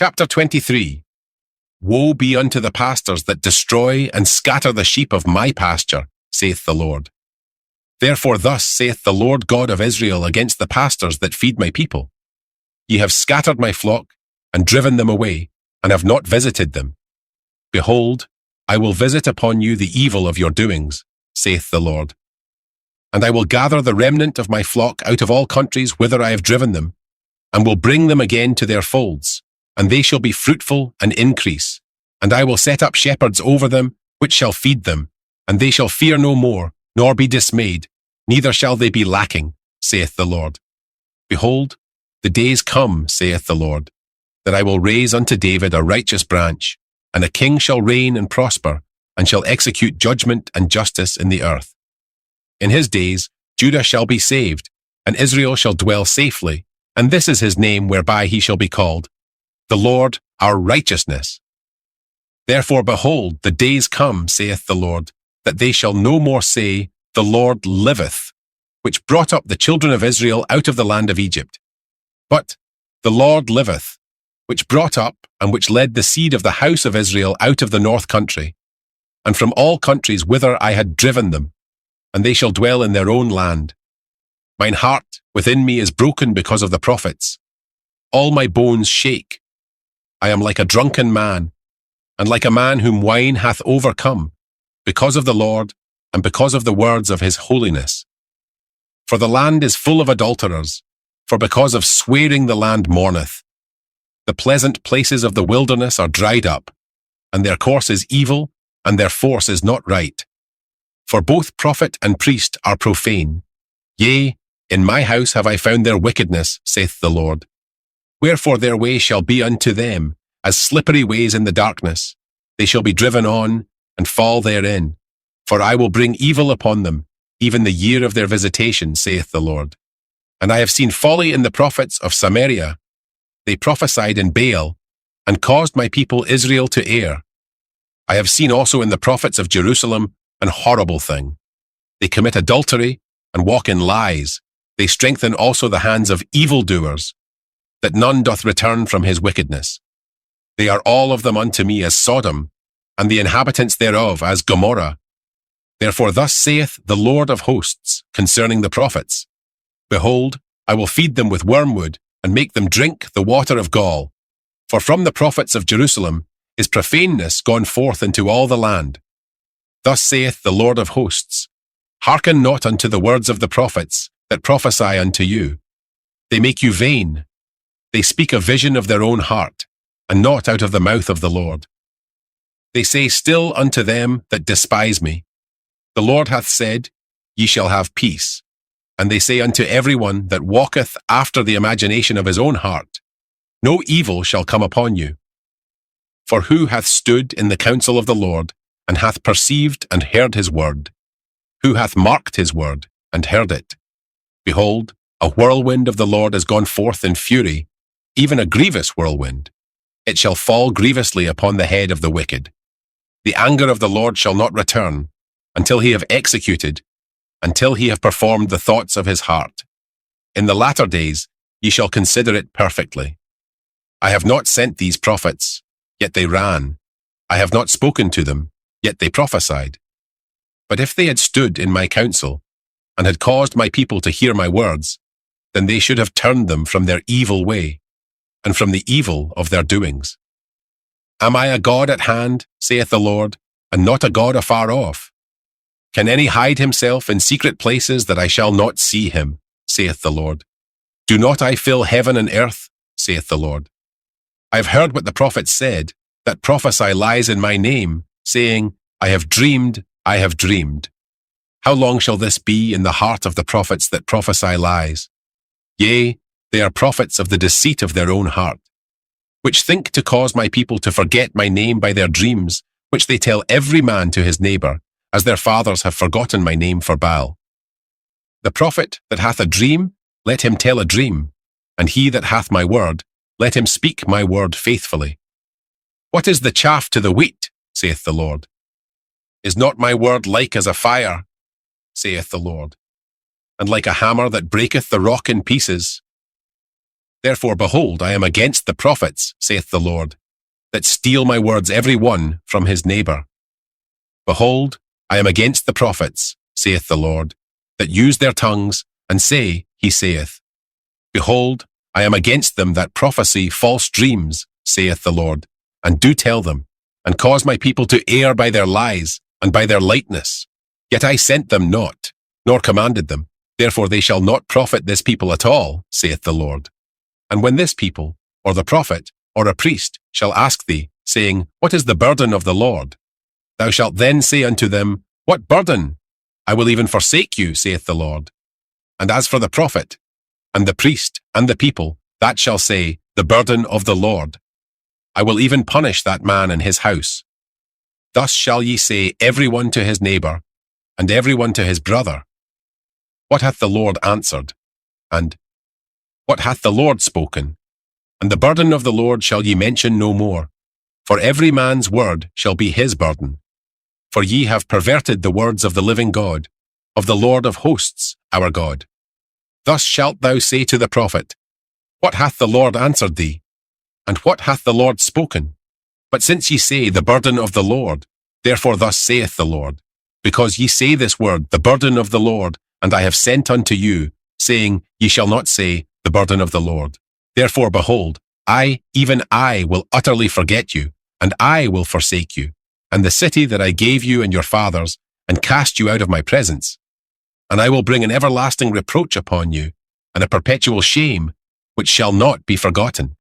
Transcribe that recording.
Chapter 23. Woe be unto the pastors that destroy and scatter the sheep of my pasture, saith the Lord. Therefore thus saith the Lord God of Israel against the pastors that feed my people. Ye have scattered my flock, and driven them away, and have not visited them. Behold, I will visit upon you the evil of your doings, saith the Lord. And I will gather the remnant of my flock out of all countries whither I have driven them, and will bring them again to their folds, and they shall be fruitful and increase. And I will set up shepherds over them, which shall feed them, and they shall fear no more, nor be dismayed, neither shall they be lacking, saith the Lord. Behold, the days come, saith the Lord, that I will raise unto David a righteous branch, and a king shall reign and prosper, and shall execute judgment and justice in the earth. In his days Judah shall be saved, and Israel shall dwell safely, and this is his name whereby he shall be called, the Lord our righteousness. Therefore behold, the days come, saith the Lord, that they shall no more say, the Lord liveth, which brought up the children of Israel out of the land of Egypt. But the Lord liveth, which brought up and which led the seed of the house of Israel out of the north country, and from all countries whither I had driven them, and they shall dwell in their own land. Mine heart within me is broken because of the prophets. All my bones shake. I am like a drunken man, and like a man whom wine hath overcome, because of the Lord, and because of the words of his holiness. For the land is full of adulterers, for because of swearing the land mourneth. The pleasant places of the wilderness are dried up, and their course is evil, and their force is not right. For both prophet and priest are profane. Yea, in my house have I found their wickedness, saith the Lord. Wherefore their way shall be unto them as slippery ways in the darkness. They shall be driven on, and fall therein. For I will bring evil upon them, even the year of their visitation, saith the Lord. And I have seen folly in the prophets of Samaria. They prophesied in Baal, and caused my people Israel to err. I have seen also in the prophets of Jerusalem an horrible thing. They commit adultery, and walk in lies. They strengthen also the hands of evildoers, that none doth return from his wickedness. They are all of them unto me as Sodom, and the inhabitants thereof as Gomorrah. Therefore thus saith the Lord of hosts concerning the prophets, Behold, I will feed them with wormwood, and make them drink the water of gall. For from the prophets of Jerusalem is profaneness gone forth into all the land. Thus saith the Lord of hosts, Hearken not unto the words of the prophets that prophesy unto you. They make you vain. They speak a vision of their own heart, and not out of the mouth of the Lord. They say still unto them that despise me, The Lord hath said, Ye shall have peace. And they say unto every one that walketh after the imagination of his own heart, No evil shall come upon you. For who hath stood in the counsel of the Lord, and hath perceived and heard his word? Who hath marked his word, and heard it? Behold, a whirlwind of the Lord is gone forth in fury, even a grievous whirlwind. It shall fall grievously upon the head of the wicked. The anger of the Lord shall not return, until he have executed, until he have performed the thoughts of his heart. In the latter days ye shall consider it perfectly. I have not sent these prophets, yet they ran. I have not spoken to them, yet they prophesied. But if they had stood in my counsel, and had caused my people to hear my words, then they should have turned them from their evil way, and from the evil of their doings. Am I a God at hand, saith the Lord, and not a God afar off? Can any hide himself in secret places that I shall not see him, saith the Lord? Do not I fill heaven and earth, saith the Lord? I have heard what the prophets said, that prophesy lies in my name, saying, I have dreamed, I have dreamed. How long shall this be in the heart of the prophets that prophesy lies? Yea, they are prophets of the deceit of their own heart, which think to cause my people to forget my name by their dreams, which they tell every man to his neighbour, as their fathers have forgotten my name for Baal. The prophet that hath a dream, let him tell a dream, and he that hath my word, let him speak my word faithfully. What is the chaff to the wheat, saith the Lord? Is not my word like as a fire, saith the Lord, and like a hammer that breaketh the rock in pieces? Therefore, behold, I am against the prophets, saith the Lord, that steal my words every one from his neighbour. Behold, I am against the prophets, saith the Lord, that use their tongues, and say, he saith. Behold, I am against them that prophesy false dreams, saith the Lord, and do tell them, and cause my people to err by their lies, and by their lightness. Yet I sent them not, nor commanded them. Therefore they shall not profit this people at all, saith the Lord. And when this people, or the prophet, or a priest, shall ask thee, saying, What is the burden of the Lord? Thou shalt then say unto them, What burden? I will even forsake you, saith the Lord. And as for the prophet, and the priest, and the people, that shall say, The burden of the Lord. I will even punish that man and his house. Thus shall ye say every one to his neighbour, and every one to his brother, What hath the Lord answered? And What hath the Lord spoken? And the burden of the Lord shall ye mention no more, for every man's word shall be his burden. For ye have perverted the words of the living God, of the Lord of hosts, our God. Thus shalt thou say to the prophet, What hath the Lord answered thee? And what hath the Lord spoken? But since ye say, The burden of the Lord, therefore thus saith the Lord, because ye say this word, The burden of the Lord, and I have sent unto you, saying, Ye shall not say, The burden of the Lord. Therefore, behold, I, even I, will utterly forget you, and I will forsake you, and the city that I gave you and your fathers, and cast you out of my presence. And I will bring an everlasting reproach upon you, and a perpetual shame, which shall not be forgotten.